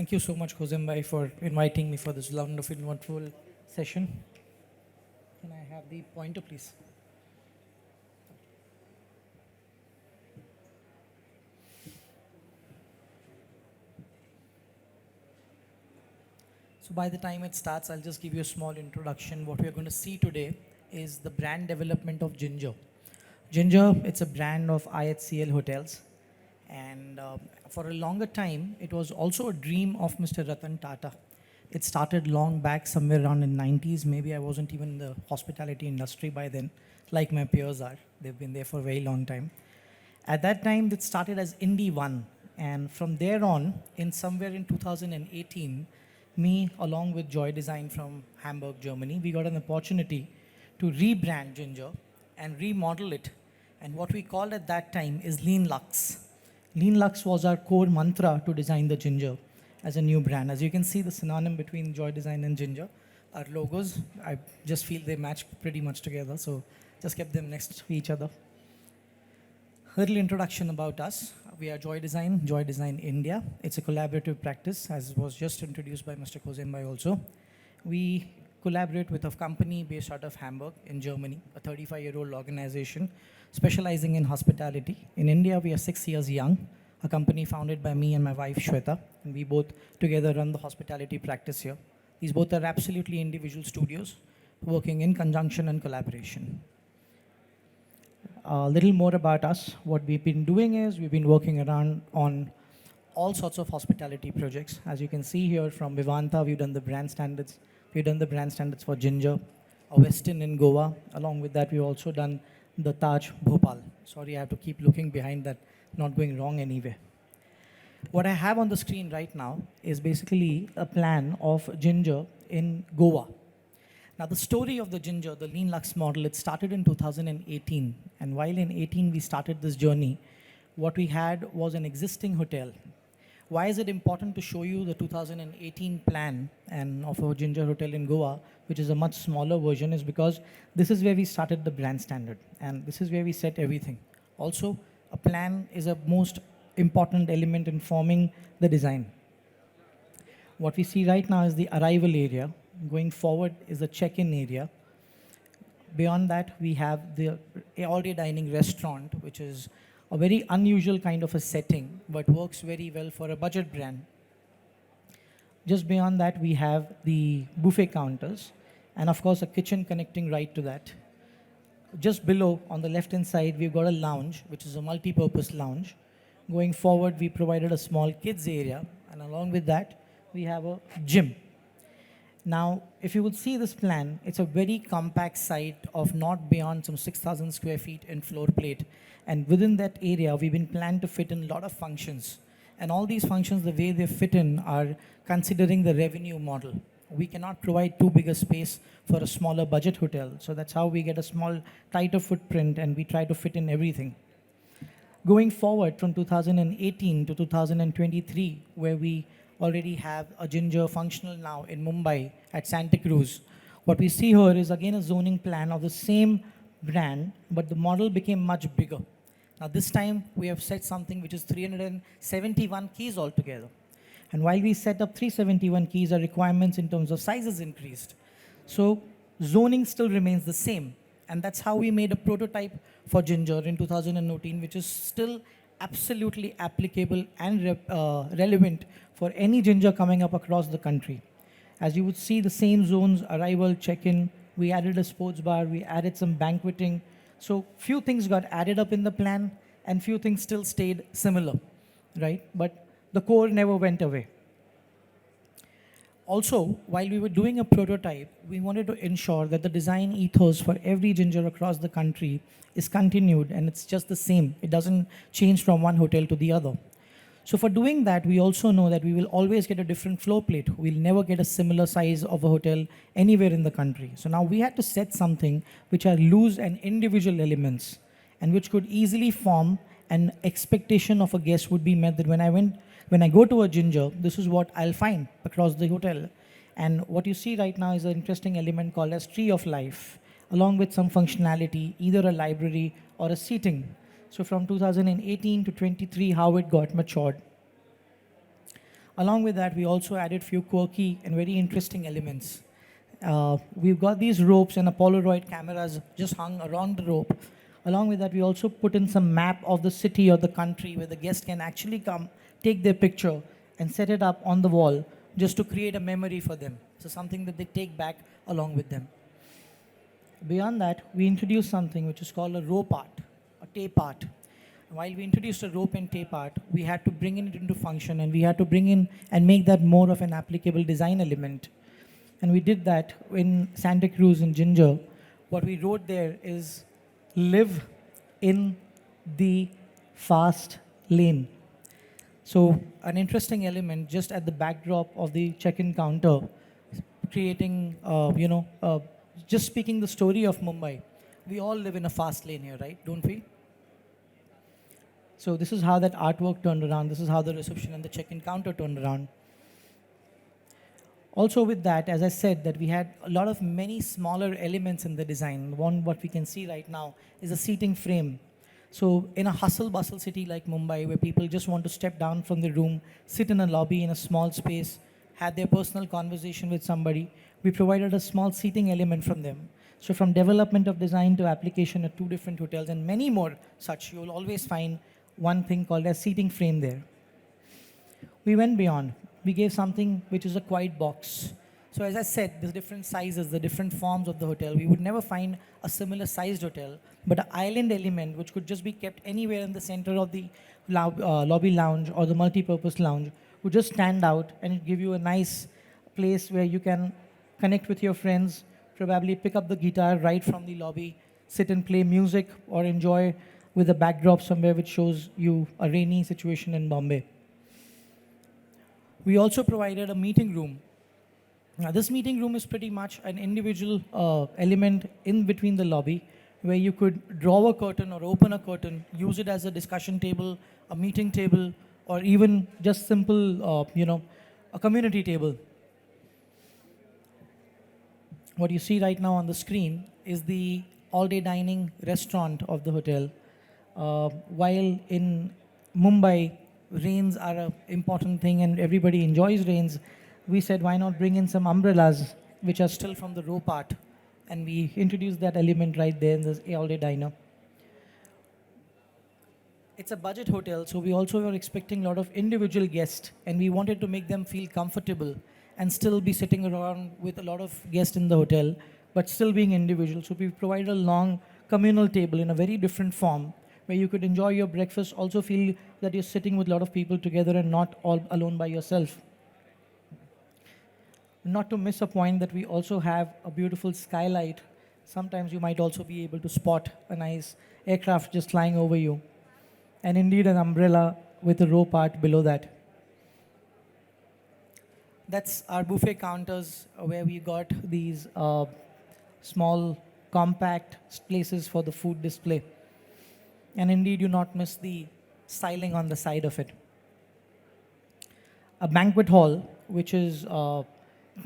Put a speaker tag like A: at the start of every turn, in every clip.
A: Thank you so much, Kozembai, for inviting me for this wonderful session. Can I have the pointer, please? So by the time it starts, I'll just give you a small introduction. What we are going to see today is the brand development of Ginger. Ginger, it's a brand of IHCL hotels. And for a longer time, it was also a dream of Mr. Ratan Tata. It started long back, somewhere around in 90s. Maybe I wasn't even in the hospitality industry by then, like my peers are. They've been there for a very long time. At that time, it started as Indie One. And from there on, in somewhere in 2018, me, along with JOI-Design from Hamburg, Germany, we got an opportunity to rebrand Ginger and remodel it. And what we called at that time is Lean Lux. Lean Lux was our core mantra to design the Ginger as a new brand. As you can see, the synonym between JOI-Design and Ginger, our logos, I just feel they match pretty much together, so just kept them next to each other. A little introduction about us. We are JOI-Design India. It's a collaborative practice, as was just introduced by Mr. Kozembai also. We collaborate with a company based out of Hamburg in Germany, a 35-year-old organization specializing in hospitality. In India, we are 6 years young, a company founded by me and my wife, Shweta, and we both together run the hospitality practice here. These both are absolutely individual studios working in conjunction and collaboration. A little more about us. What we've been doing is we've been working around on all sorts of hospitality projects. As you can see here from Vivanta, we've done the brand standards. We've done the brand standards for Ginger, a Westin in Goa. Along with that, we've also done the Taj Bhopal. Sorry, I have to keep looking behind that, not going wrong anywhere. What I have on the screen right now is basically a plan of Ginger in Goa. Now, the story of the Ginger, the Lean Lux model, it started in 2018. And while in 18 we started this journey, what we had was an existing hotel. Why is it important to show you the 2018 plan and of a Ginger hotel in Goa, which is a much smaller version, is because this is where we started the brand standard. And this is where we set everything. Also, a plan is a most important element in forming the design. What we see right now is the arrival area. Going forward is the check-in area. Beyond that, we have the all-day dining restaurant, which is a very unusual kind of a setting, but works very well for a budget brand. Just beyond that, we have the buffet counters, and of course, a kitchen connecting right to that. Just below, on the left-hand side, we've got a lounge, which is a multi-purpose lounge. Going forward, we provided a small kids area, and along with that, we have a gym. Now, if you would see this plan, it's a very compact site of not beyond some 6,000 square feet in floor plate. And within that area, we've been planned to fit in a lot of functions. And all these functions, the way they fit in are considering the revenue model. We cannot provide too big a space for a smaller budget hotel. So that's how we get a small, tighter footprint, and we try to fit in everything. Going forward from 2018 to 2023, where we already have a Ginger functional now in Mumbai at Santa Cruz. What we see here is again a zoning plan of the same brand, but the model became much bigger. Now this time we have set something which is 371 keys altogether. And while we set up 371 keys, our requirements in terms of sizes increased. So zoning still remains the same. And that's how we made a prototype for Ginger in 2018, which is still absolutely applicable and relevant for any Ginger coming up across the country. As you would see, the same zones, arrival, check-in, we added a sports bar, we added some banqueting. So few things got added up in the plan and few things still stayed similar, right? But the core never went away. Also, while we were doing a prototype, we wanted to ensure that the design ethos for every Ginger across the country is continued and it's just the same. It doesn't change from one hotel to the other. So for doing that, we also know that we will always get a different floor plate. We'll never get a similar size of a hotel anywhere in the country. So now we had to set something which are loose and individual elements and which could easily form an expectation of a guest would be met that when I go to a Ginger, this is what I'll find across the hotel. And what you see right now is an interesting element called as Tree of Life, along with some functionality, either a library or a seating. So from 2018 to 23, how it got matured. Along with that, we also added few quirky and very interesting elements. We've got these ropes and a Polaroid cameras just hung around the rope. Along with that, we also put in some map of the city or the country where the guest can actually come, take their picture, and set it up on the wall just to create a memory for them. So something that they take back along with them. Beyond that, we introduced something which is called a rope art, a tape art. While we introduced a rope and tape art, we had to bring it into function and we had to bring in and make that more of an applicable design element. And we did that in Santa Cruz in Ginger. What we wrote there is live in the fast lane. So an interesting element just at the backdrop of the check-in counter, creating, just speaking the story of Mumbai. We all live in a fast lane here, right? Don't we? So this is how that artwork turned around. This is how the reception and the check-in counter turned around. Also with that, as I said, that we had a lot of many smaller elements in the design. One, what we can see right now, is a seating frame. So in a hustle-bustle city like Mumbai, where people just want to step down from the room, sit in a lobby in a small space, had their personal conversation with somebody, we provided a small seating element from them. So from development of design to application at 2 different hotels and many more such, you will always find one thing called a seating frame there. We went beyond. We gave something which is a quiet box. So as I said, the different sizes, the different forms of the hotel, we would never find a similar sized hotel, but an island element which could just be kept anywhere in the center of the lobby lounge or the multi-purpose lounge would just stand out and give you a nice place where you can connect with your friends, probably pick up the guitar right from the lobby, sit and play music or enjoy with a backdrop somewhere which shows you a rainy situation in Bombay. We also provided a meeting room. Now, this meeting room is pretty much an individual element in between the lobby where you could draw a curtain or open a curtain, use it as a discussion table, a meeting table, or even just simple, a community table. What you see right now on the screen is the all-day dining restaurant of the hotel. While in Mumbai, rains are an important thing and everybody enjoys rains, we said why not bring in some umbrellas which are still from the rope art, and we introduced that element right there in this all-day diner. It's a budget hotel, so we also were expecting a lot of individual guests and we wanted to make them feel comfortable and still be sitting around with a lot of guests in the hotel, but still being individual. So we provided a long communal table in a very different form where you could enjoy your breakfast, also feel that you're sitting with a lot of people together and not all alone by yourself. Not to miss a point that we also have a beautiful skylight. Sometimes you might also be able to spot a nice aircraft just flying over you. And indeed an umbrella with a rope art below that. That's our buffet counters where we got these small compact places for the food display. And indeed you not miss the styling on the side of it. A banquet hall, which is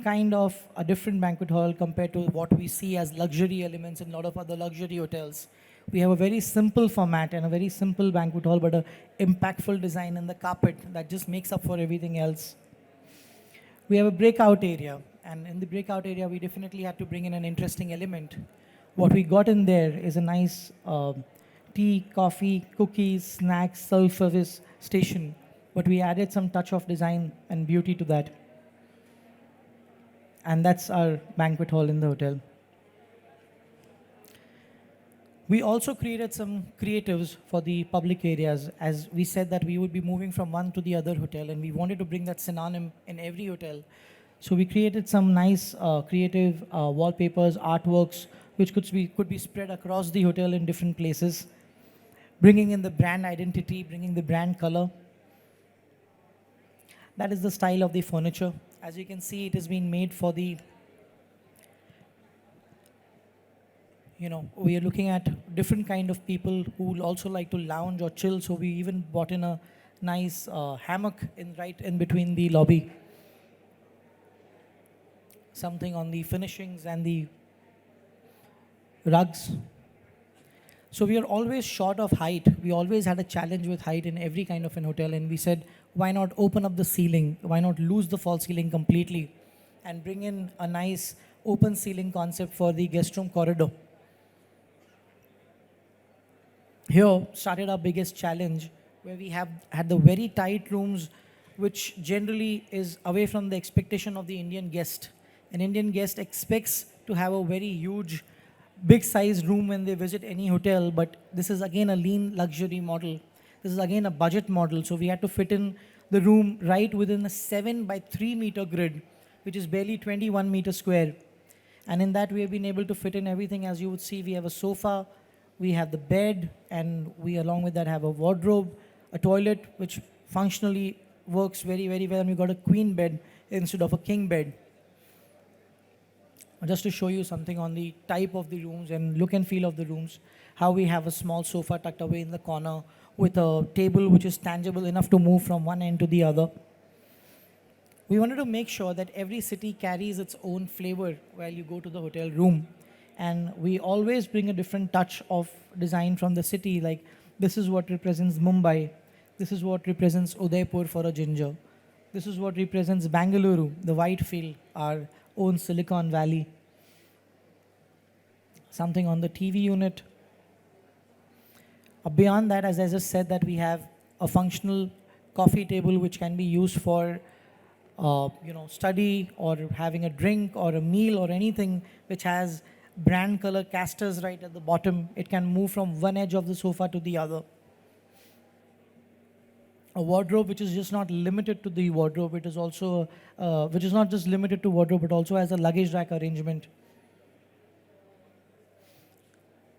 A: kind of a different banquet hall compared to what we see as luxury elements in a lot of other luxury hotels. We have a very simple format and a very simple banquet hall, but an impactful design in the carpet that just makes up for everything else. We have a breakout area, and in the breakout area, we definitely had to bring in an interesting element. What we got in there is a nice tea, coffee, cookies, snacks, self-service station, but we added some touch of design and beauty to that. And that's our banquet hall in the hotel. We also created some creatives for the public areas, as we said that we would be moving from one to the other hotel, and we wanted to bring that synonym in every hotel. So we created some nice creative wallpapers, artworks, which could be spread across the hotel in different places, bringing in the brand identity, bringing the brand color. That is the style of the furniture. As you can see, it has been made for the, we are looking at different kind of people who will also like to lounge or chill. So we even brought in a nice hammock right in between the lobby. Something on the finishings and the rugs. So we are always short of height. We always had a challenge with height in every kind of an hotel, and we said, why not open up the ceiling? Why not lose the false ceiling completely and bring in a nice open ceiling concept for the guest room corridor? Here started our biggest challenge, where we have had the very tight rooms, which generally is away from the expectation of the Indian guest. An Indian guest expects to have a very huge, big size room when they visit any hotel, but this is again a lean luxury model. This is again a budget model, so we had to fit in the room right within a 7 by 3 meter grid, which is barely 21 meters square. And in that, we have been able to fit in everything. As you would see, we have a sofa, we have the bed, and we, along with that, have a wardrobe, a toilet, which functionally works very, very well. And we got a queen bed instead of a king bed. Just to show you something on the type of the rooms and look and feel of the rooms, how we have a small sofa tucked away in the corner with a table which is tangible enough to move from one end to the other. We wanted to make sure that every city carries its own flavor while you go to the hotel room. And we always bring a different touch of design from the city. Like, this is what represents Mumbai. This is what represents Udaipur for a ginger. This is what represents Bangalore, the Whitefield, our own Silicon Valley. Something on the TV unit. Beyond that, as I just said, that we have a functional coffee table which can be used for study or having a drink or a meal or anything, which has brand color casters right at the bottom. It can move from one edge of the sofa to the other. A wardrobe which is just not limited to the wardrobe. It is also, which is not just limited to wardrobe, but also has a luggage rack arrangement.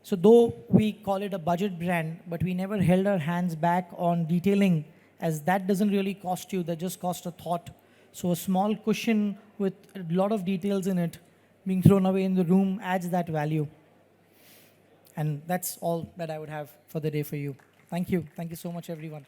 A: So though we call it a budget brand, but we never held our hands back on detailing, as that doesn't really cost you, that just costs a thought. So a small cushion with a lot of details in it being thrown away in the room adds that value. And that's all that I would have for the day for you. Thank you. Thank you so much, everyone.